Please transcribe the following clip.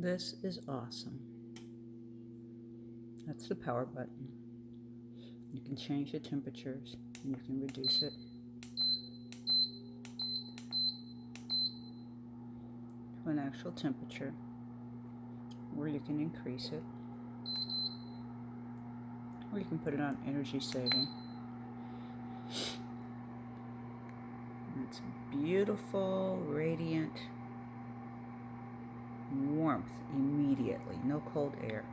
This is awesome. That's the power button. You can change the temperatures and you can reduce it to an actual temperature, or you can increase it, or you can put it on energy saving. It's beautiful, radiant warmth immediately, no cold air.